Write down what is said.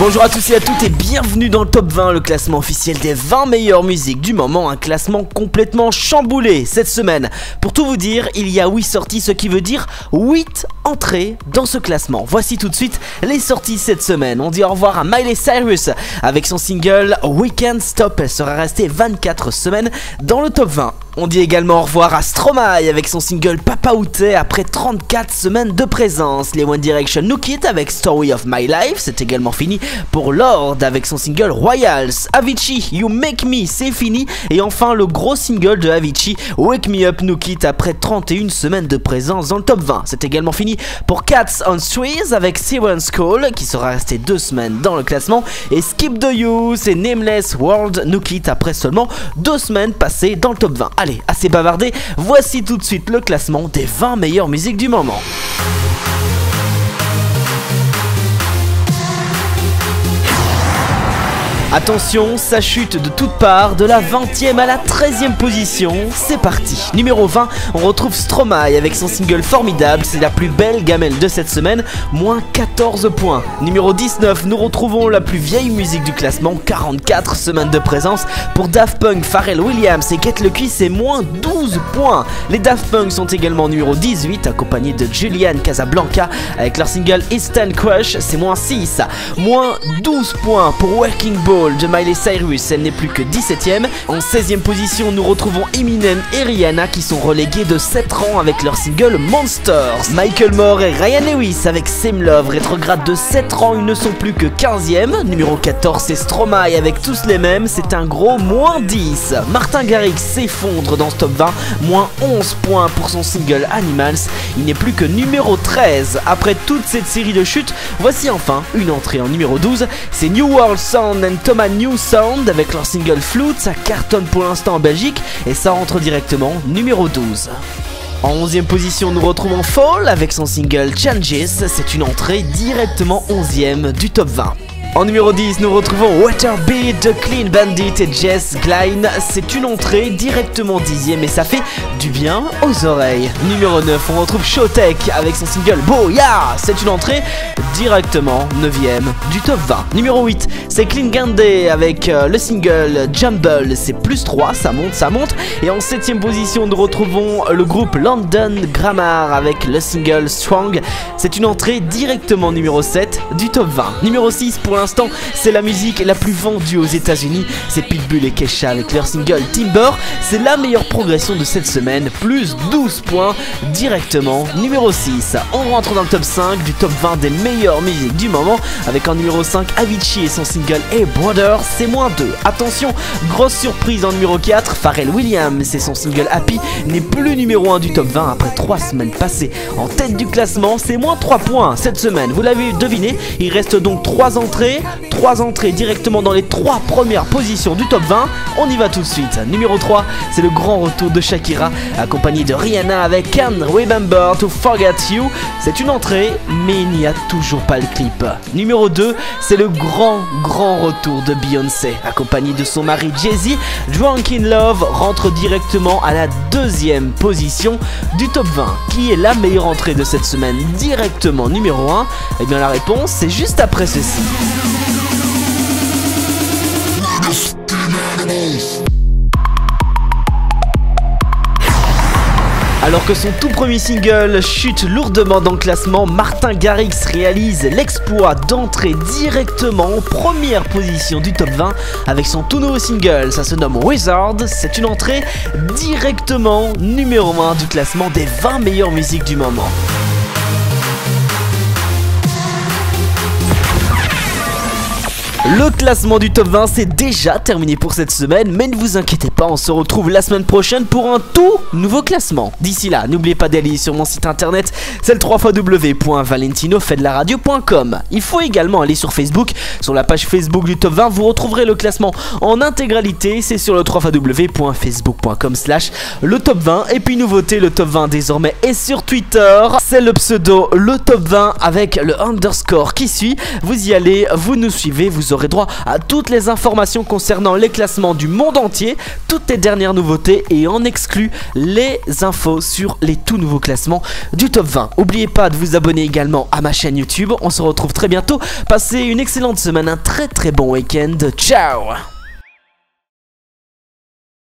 Bonjour à tous et à toutes et bienvenue dans le top 20, le classement officiel des 20 meilleures musiques du moment. Un classement complètement chamboulé cette semaine. Pour tout vous dire, il y a 8 sorties, ce qui veut dire 8 entrées dans ce classement. Voici tout de suite les sorties cette semaine. On dit au revoir à Miley Cyrus avec son single We Can't Stop. Elle sera restée 24 semaines dans le top 20. On dit également au revoir à Stromae avec son single Papa Outé après 34 semaines de présence. Les One Direction nous quittent avec Story of My Life, c'est également fini pour Lorde avec son single Royals. Avicii, You Make Me, c'est fini. Et enfin le gros single de Avicii, Wake Me Up, nous quitte après 31 semaines de présence dans le top 20. C'est également fini pour Cats on Streets avec Siren's Call qui sera resté 2 semaines dans le classement. Et Skip the Youth et Nameless World nous quittent après seulement 2 semaines passées dans le top 20. Allez, assez bavardé, voici tout de suite le classement des 20 meilleures musiques du moment. Attention, ça chute de toutes parts, de la 20e à la 13e position, c'est parti. Numéro 20, on retrouve Stromae avec son single Formidable, c'est la plus belle gamelle de cette semaine, moins 14 points. Numéro 19, nous retrouvons la plus vieille musique du classement, 44 semaines de présence pour Daft Punk, Pharrell Williams et Get Lucky, c'est moins 12 points. Les Daft Punk sont également numéro 18, accompagnés de Julian Casablanca avec leur single Instant Crush, c'est moins 6. Moins 12 points pour Working Ball de Miley Cyrus, elle n'est plus que 17ème. En 16ème position, nous retrouvons Eminem et Rihanna qui sont relégués de 7 rangs avec leur single Monsters. Michael Moore et Ryan Lewis avec Same Love rétrograde de 7 rangs, ils ne sont plus que 15ème. Numéro 14, c'est Stromae avec Tous les mêmes, c'est un gros moins 10. Martin Garrix s'effondre dans ce top 20, moins 11 points pour son single Animals, il n'est plus que numéro 13. Après toute cette série de chutes, voici enfin une entrée en numéro 12, c'est New World Sound and Thomas New Sound avec leur single Flute, ça cartonne pour l'instant en Belgique et ça rentre directement numéro 12. En 11ème position, nous retrouvons Fall avec son single Changes, c'est une entrée directement 11ème du top 20. En numéro 10, nous retrouvons Waterbeat de Clean Bandit et Jess Glynne. C'est une entrée directement 10ème et ça fait du bien aux oreilles. Numéro 9, on retrouve Showtek avec son single Boya. C'est une entrée directement 9ème du top 20. Numéro 8, c'est Clean Gandé avec le single Jumble. C'est plus 3, ça monte. Et en 7ème position, nous retrouvons le groupe London Grammar avec le single Strong. C'est une entrée directement numéro 7 du top 20. Numéro 6, pour l'instant, c'est la musique la plus vendue aux États-Unis. C'est Pitbull et Kesha avec leur single Timber. C'est la meilleure progression de cette semaine, plus 12 points directement numéro 6. On rentre dans le top 5 du top 20 des meilleures musiques du moment avec en numéro 5 Avicii et son single Hey Brother, c'est moins 2. Attention, grosse surprise en numéro 4, Pharrell Williams et son single Happy n'est plus numéro 1 du top 20 après 3 semaines passées en tête du classement, c'est moins 3 points cette semaine. Vous l'avez deviné, il reste donc 3 entrées directement dans les 3 premières positions du top 20. On y va tout de suite. Numéro 3, c'est le grand retour de Shakira accompagné de Rihanna avec Can't Remember to Forget You. C'est une entrée mais il n'y a toujours pas le clip. Numéro 2, c'est le grand retour de Beyoncé accompagné de son mari Jay-Z. Drunk in Love rentre directement à la 2e position du top 20. Qui est la meilleure entrée de cette semaine directement numéro 1? Et bien la réponse c'est juste après ceci. Alors que son tout premier single chute lourdement dans le classement, Martin Garrix réalise l'exploit d'entrer directement en première position du top 20 avec son tout nouveau single, ça se nomme Wizard, c'est une entrée directement numéro 1 du classement des 20 meilleures musiques du moment. Le classement du top 20 c'est déjà terminé pour cette semaine, mais ne vous inquiétez pas, on se retrouve la semaine prochaine pour un tout nouveau classement. D'ici là, n'oubliez pas d'aller sur mon site internet, c'est le www.valentinofaidelaradio.com. Il faut également aller sur Facebook, sur la page Facebook du top 20, vous retrouverez le classement en intégralité, c'est sur le www.facebook.com/le top 20. Et puis nouveauté, le top 20 désormais est sur Twitter, c'est le pseudo le top 20 avec le underscore qui suit. Vous y allez, vous nous suivez, vous vous aurez droit à toutes les informations concernant les classements du monde entier, toutes les dernières nouveautés et en exclu les infos sur les tout nouveaux classements du top 20. N'oubliez pas de vous abonner également à ma chaîne YouTube. On se retrouve très bientôt. Passez une excellente semaine, un très bon week-end. Ciao!